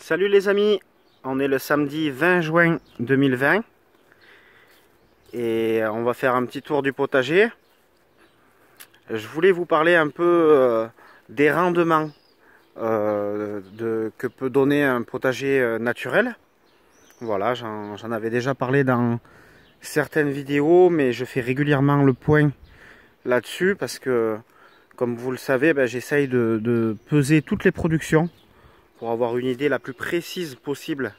Salut les amis, on est le samedi 20 juin 2020 et on va faire un petit tour du potager. Je voulais vous parler un peu des rendements que peut donner un potager naturel. Voilà, j'en avais déjà parlé dans certaines vidéos, mais je fais régulièrement le point là-dessus parce que, comme vous le savez, j'essaye de peser toutes les productions pour avoir une idée la plus précise possible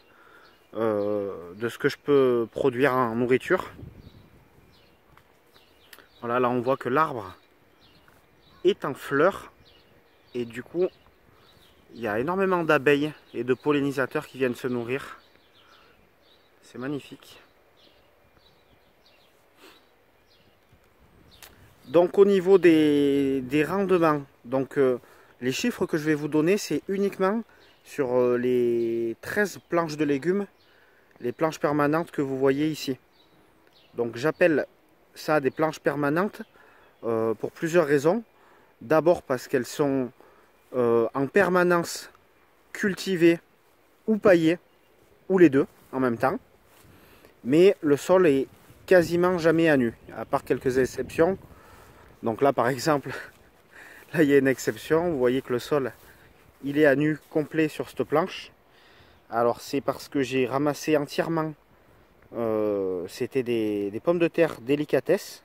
de ce que je peux produire en nourriture. Voilà, là on voit que l'arbre est en fleurs et du coup il y a énormément d'abeilles et de pollinisateurs qui viennent se nourrir. C'est magnifique. Donc au niveau des rendements, les chiffres que je vais vous donner, c'est uniquement sur les 13 planches de légumes, les planches permanentes que vous voyez ici. Donc j'appelle ça des planches permanentes pour plusieurs raisons. D'abord parce qu'elles sont en permanence cultivées ou paillées, ou les deux en même temps. Mais le sol est quasiment jamais à nu, à part quelques exceptions. Donc là par exemple, là il y a une exception, vous voyez que le sol il est à nu complet sur cette planche. Alors c'est parce que j'ai ramassé entièrement, c'était des pommes de terre délicatesse.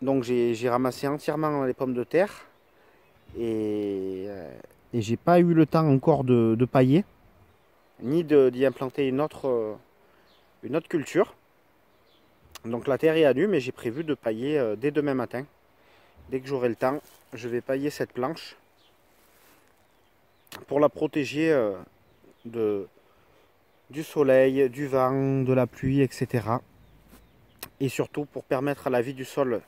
Donc j'ai ramassé entièrement les pommes de terre et j'ai pas eu le temps encore de pailler, ni d'y implanter une autre culture. Donc la terre est à nu, mais j'ai prévu de pailler dès demain matin. Dès que j'aurai le temps, je vais pailler cette planche pour la protéger du soleil, du vent, de la pluie, etc. Et surtout pour permettre à la vie du sol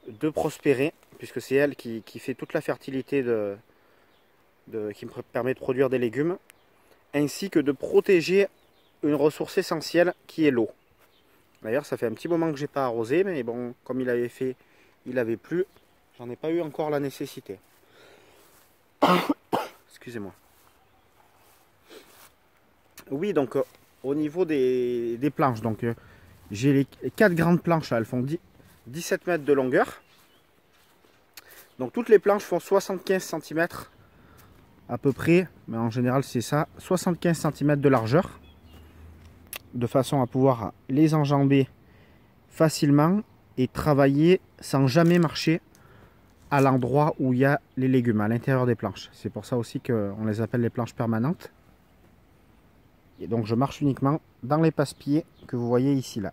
de prospérer, puisque c'est elle qui fait toute la fertilité qui me permet de produire des légumes, ainsi que de protéger une ressource essentielle qui est l'eau. D'ailleurs, ça fait un petit moment que j'ai pas arrosé, mais bon, comme il avait plu, j'en ai pas eu encore la nécessité. Excusez-moi. Oui, donc au niveau des planches, j'ai les 4 grandes planches, là, elles font 17 mètres de longueur. Donc toutes les planches font 75 cm à peu près, mais en général c'est ça, 75 cm de largeur, de façon à pouvoir les enjamber facilement et travailler sans jamais marcher à l'endroit où il y a les légumes, à l'intérieur des planches. C'est pour ça aussi qu'on les appelle les planches permanentes. Et donc je marche uniquement dans les passe-pieds que vous voyez ici là.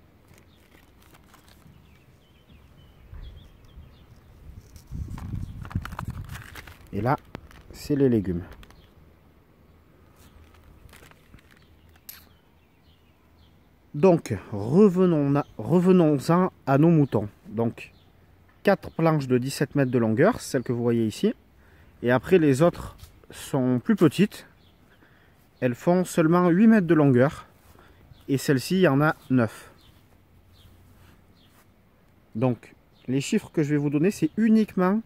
Et là, c'est les légumes. Donc revenons-en à nos moutons. Donc 4 planches de 17 mètres de longueur, celles que vous voyez ici. Et après les autres sont plus petites. Elles font seulement 8 mètres de longueur. Et celle-ci, il y en a 9. Donc les chiffres que je vais vous donner, c'est uniquement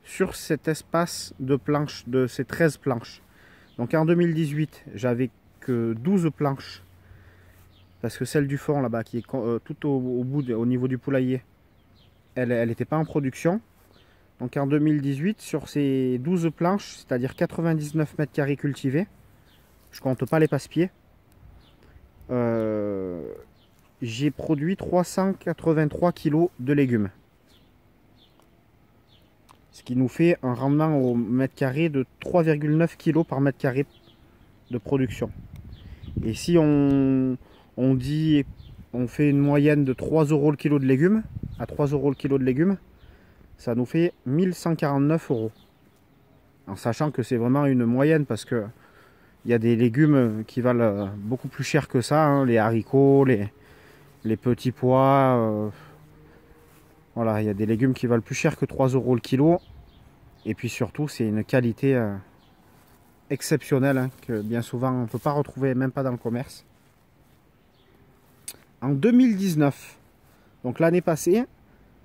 sur cet espace de planches, de ces 13 planches. Donc en 2018, j'avais que 12 planches. Parce que celle du fond là-bas, qui est tout au bout, au niveau du poulailler, elle n'était pas en production. Donc en 2018, sur ces 12 planches, c'est-à-dire 99 mètres carrés cultivés, je compte pas les passe-pieds, j'ai produit 383 kg de légumes. Ce qui nous fait un rendement au mètre carré de 3,9 kg par mètre carré de production. Et si on fait une moyenne de 3 € le kilo de légumes, à 3 € le kilo de légumes, ça nous fait 1149 €. En sachant que c'est vraiment une moyenne parce que il y a des légumes qui valent beaucoup plus cher que ça, hein, les haricots, les petits pois. Voilà, il y a des légumes qui valent plus cher que 3 € le kilo. Et puis surtout, c'est une qualité exceptionnelle hein, que bien souvent on ne peut pas retrouver, même pas dans le commerce. En 2019, donc l'année passée,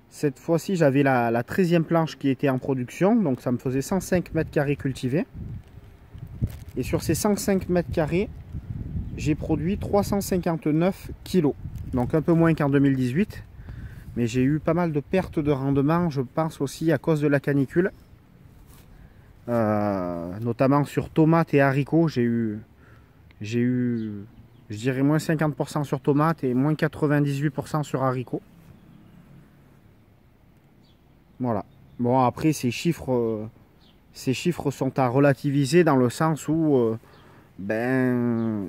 cette fois-ci j'avais la 13e planche qui était en production, donc ça me faisait 105 mètres carrés cultivés. Et sur ces 105 mètres carrés, j'ai produit 359 kilos. Donc un peu moins qu'en 2018. Mais j'ai eu pas mal de pertes de rendement, je pense aussi à cause de la canicule. Notamment sur tomates et haricots, j'ai eu, je dirais, moins 50% sur tomates et moins 98% sur haricots. Voilà. Bon, après, ces chiffres sont à relativiser dans le sens où,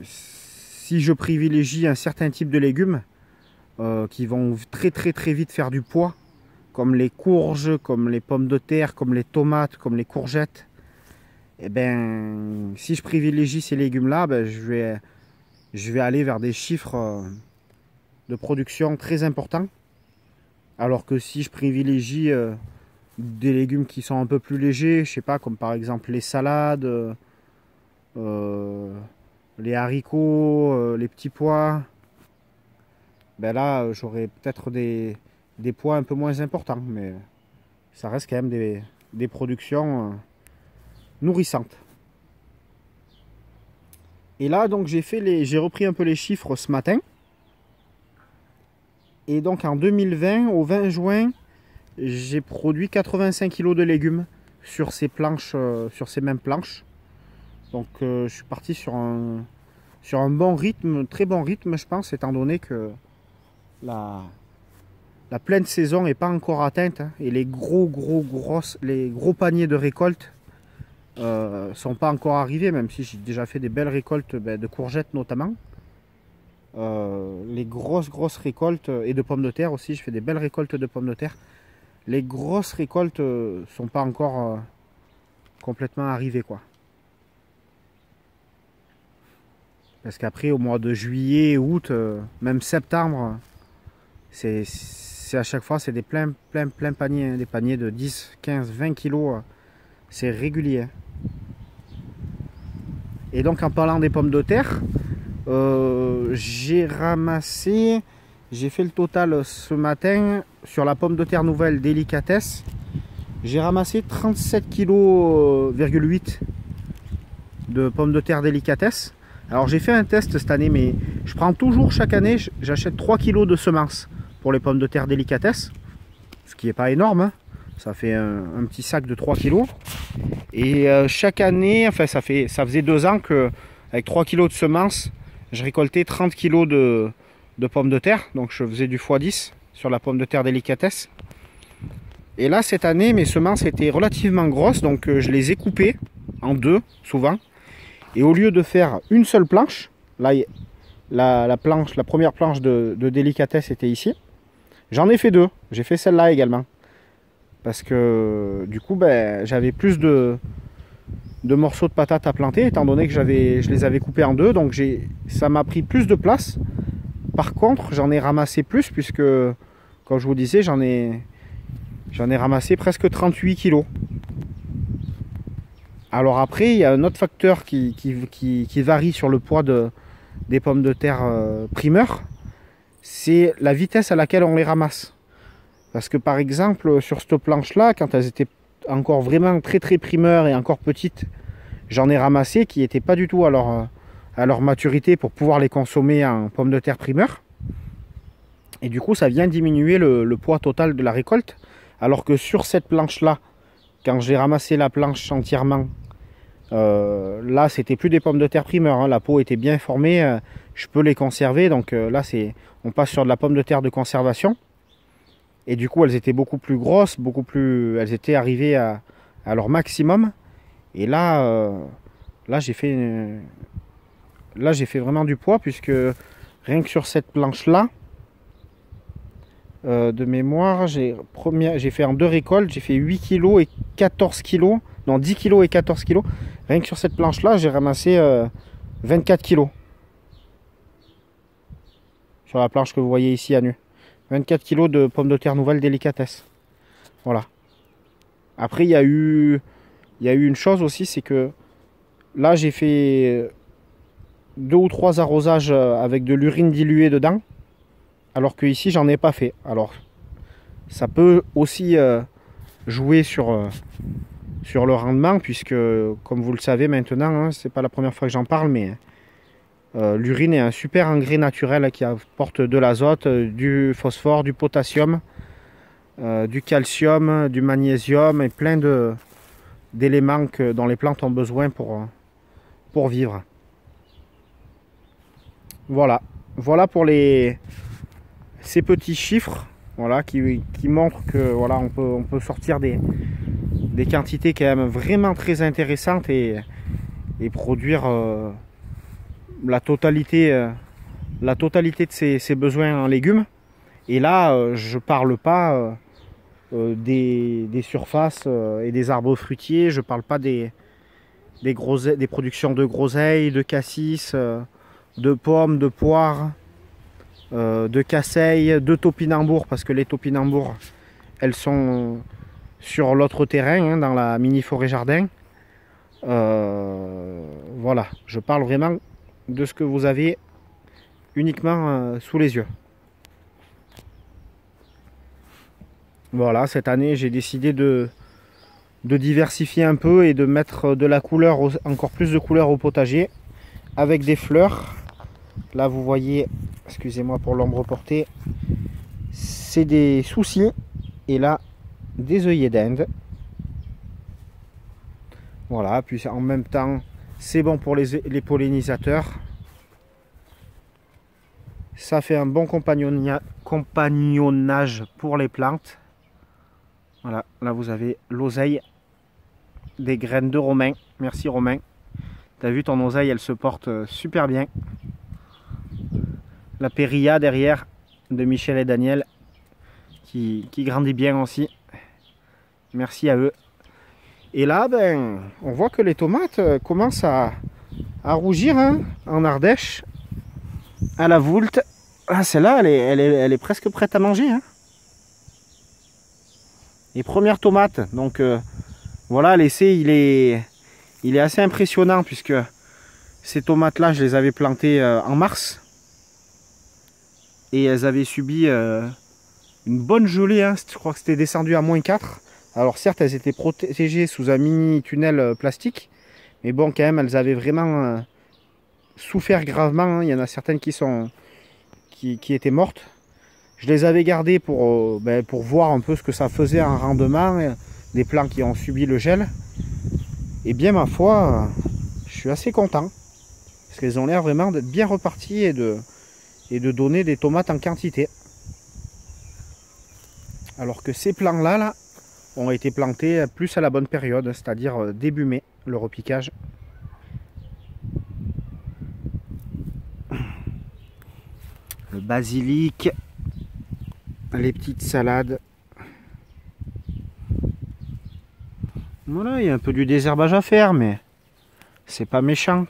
si je privilégie un certain type de légumes, qui vont très vite faire du poids, comme les courges, comme les pommes de terre, comme les tomates, comme les courgettes, et si je privilégie ces légumes-là, je vais aller vers des chiffres de production très importants. Alors que si je privilégie des légumes qui sont un peu plus légers, je sais pas, comme par exemple les salades, les haricots, les petits pois, là j'aurai peut-être des poids un peu moins importants, mais ça reste quand même des productions nourrissantes. Et là donc j'ai repris un peu les chiffres ce matin. Et donc en 2020, au 20 juin, j'ai produit 85 kg de légumes sur ces planches, sur ces mêmes planches. Donc je suis parti sur un bon rythme, très bon rythme je pense, étant donné que la pleine saison n'est pas encore atteinte, hein, et les gros paniers de récolte sont pas encore arrivés, même si j'ai déjà fait des belles récoltes de courgettes notamment. Les grosses récoltes, et de pommes de terre aussi, je fais des belles récoltes de pommes de terre. Les grosses récoltes sont pas encore complètement arrivées, quoi. Parce qu'après, au mois de juillet, août, même septembre, c'est à chaque fois, c'est des plein paniers, hein, des paniers de 10, 15, 20 kilos, c'est régulier. Et donc en parlant des pommes de terre, j'ai fait le total ce matin sur la pomme de terre nouvelle délicatesse. J'ai ramassé 37,8 kg de pommes de terre délicatesse. Alors j'ai fait un test cette année, mais je prends toujours chaque année, j'achète 3 kg de semences pour les pommes de terre délicatesse, ce qui n'est pas énorme, hein. Ça fait un petit sac de 3 kg. Et chaque année, enfin ça faisait 2 ans que avec 3 kg de semences, je récoltais 30 kg de pommes de terre. Donc je faisais du x10 sur la pomme de terre délicatesse. Et là cette année, mes semences étaient relativement grosses, donc je les ai coupées en deux souvent. Et au lieu de faire une seule planche, là la première planche de délicatesse était ici. J'en ai fait deux. J'ai fait celle-là également. Parce que du coup, j'avais plus de morceaux de patates à planter, étant donné que je les avais coupés en deux. Donc ça m'a pris plus de place. Par contre, j'en ai ramassé plus, puisque, comme je vous disais, j'en ai ramassé presque 38 kg. Alors après, il y a un autre facteur qui varie sur le poids des pommes de terre primeurs. C'est la vitesse à laquelle on les ramasse. Parce que par exemple, sur cette planche-là, quand elles étaient encore vraiment très primeurs et encore petites, j'en ai ramassé qui n'étaient pas du tout à leur maturité pour pouvoir les consommer en pommes de terre primeurs. Et du coup, ça vient diminuer le poids total de la récolte. Alors que sur cette planche-là, quand j'ai ramassé la planche entièrement, là, c'était plus des pommes de terre primeurs, hein. La peau était bien formée, je peux les conserver. Donc là, on passe sur de la pomme de terre de conservation. Et du coup, elles étaient beaucoup plus grosses, elles étaient arrivées à leur maximum. Et là, j'ai fait vraiment du poids, puisque rien que sur cette planche-là, de mémoire, j'ai fait en deux récoltes, j'ai fait 8 kg et 14 kg, non 10 kg et 14 kg. Rien que sur cette planche-là, j'ai ramassé 24 kg. Sur la planche que vous voyez ici à nu. 24 kg de pommes de terre nouvelles délicatesse. Voilà. Après, il y a eu une chose aussi, c'est que là, j'ai fait 2 ou 3 arrosages avec de l'urine diluée dedans, alors que ici, j'en ai pas fait. Alors, ça peut aussi jouer sur sur le rendement, puisque comme vous le savez maintenant, hein, c'est pas la première fois que j'en parle, mais l'urine est un super engrais naturel qui apporte de l'azote, du phosphore, du potassium, du calcium, du magnésium et plein d'éléments dont les plantes ont besoin pour vivre. Voilà, voilà pour ces petits chiffres, voilà, qui montrent que voilà, on peut sortir des quantités quand même vraiment très intéressantes et produire la totalité de ses besoins en légumes. Et là, je parle pas des surfaces et des arbres fruitiers, je parle pas des productions de groseilles, de cassis, de pommes, de poires, de casseilles, de topinambours, parce que les topinambours, elles sont sur l'autre terrain, hein, dans la mini forêt jardin. Voilà, je parle vraiment de ce que vous avez uniquement sous les yeux. Voilà, cette année j'ai décidé de diversifier un peu et de mettre de la couleur, encore plus de couleur au potager, avec des fleurs. Là vous voyez, excusez-moi pour l'ombre portée, c'est des soucis, et là des œillets d'Inde. Voilà, puis en même temps c'est bon pour les pollinisateurs. Ça fait un bon compagnonnage pour les plantes. Voilà, là vous avez l'oseille, des graines de romain. Merci Romain. T'as vu, ton oseille, elle se porte super bien. La périlla derrière de Michel et Daniel qui grandit bien aussi. Merci à eux. Et là, ben, on voit que les tomates commencent à rougir, hein, en Ardèche, à la voulte. Ah, celle-là, elle est presque prête à manger, hein. Les premières tomates, donc voilà, l'essai il est assez impressionnant, puisque ces tomates là je les avais plantées en mars et elles avaient subi une bonne gelée, hein. Je crois que c'était descendu à -4. Alors certes elles étaient protégées sous un mini tunnel plastique, mais bon quand même elles avaient vraiment souffert gravement, hein. Il y en a certaines qui étaient mortes. Je les avais gardées pour voir un peu ce que ça faisait en rendement, des plants qui ont subi le gel. Et bien ma foi, je suis assez content, parce qu'elles ont l'air vraiment d'être bien reparties et de donner des tomates en quantité. Alors que ces plants là ont été plantés plus à la bonne période, c'est-à-dire début mai, le repiquage. Le basilic, les petites salades. Voilà, il y a un peu du désherbage à faire, mais c'est pas méchant.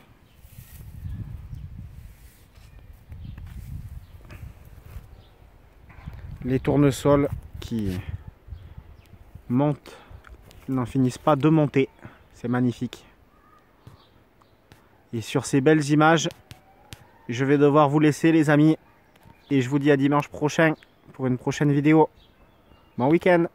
Les tournesols qui montent, n'en finissent pas de monter. C'est magnifique. Et sur ces belles images, je vais devoir vous laisser les amis. Et je vous dis à dimanche prochain pour une prochaine vidéo. Bon week-end!